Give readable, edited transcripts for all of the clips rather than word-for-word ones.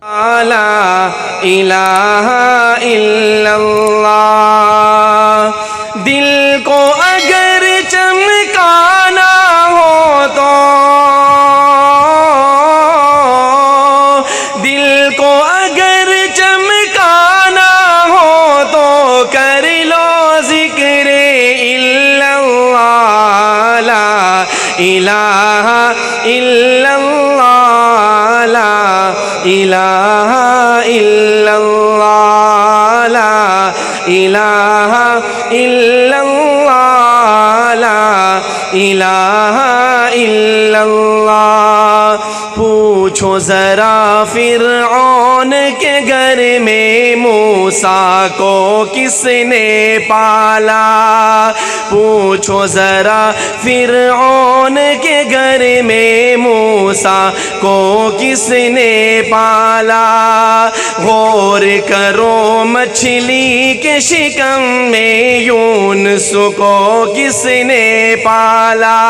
لا الہ الا اللہ. دل کو اگر چمکانا ہو تو، دل کو اگر چمکانا ہو تو کر لو ذکر الا اللہ. لا الہ الا اللہ، لا الہ الا اللہ، لا الہ الا اللہ، لا الہ الا اللہ. پوچھو ذرا فرعون کے گھر میں موسیٰ کو کس نے پالا. پوچھو ذرا فرعون کے گھر میں موسیٰ کو کس نے پالا. غور کرو مچھلی کے شکم میں یونس کو کس نے پالا.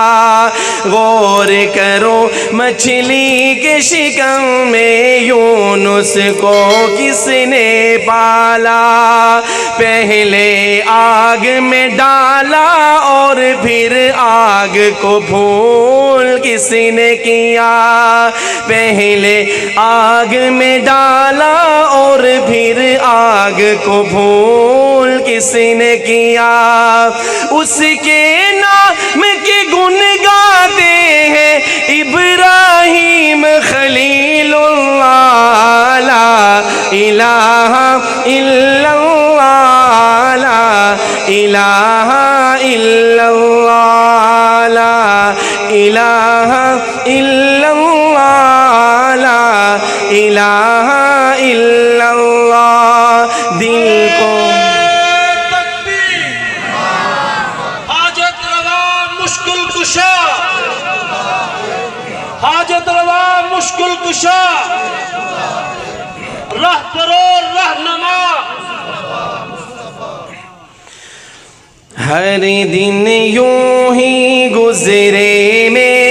غور کرو مچھلی کے شکم میں یونس کو کس نے پالا. پہلے آگ میں ڈالا اور پھر آگ کو پھول کس نے کیا. پہلے آگ میں ڈالا اور پھر آگ کو پھول کس نے کیا. اس کے نام کے گن گاتے ہیں ابراہیم خلیل اللہ. لا الہ الا اللہ، لا الہ الا اللہ، لا الہ الا اللہ، لا الہ الا اللہ. دل کو حاجت روا مشکل کشا، حاجت روا مشکل کشا، راہ کرو رہنما. ہر دن یوں ہی گزرے میں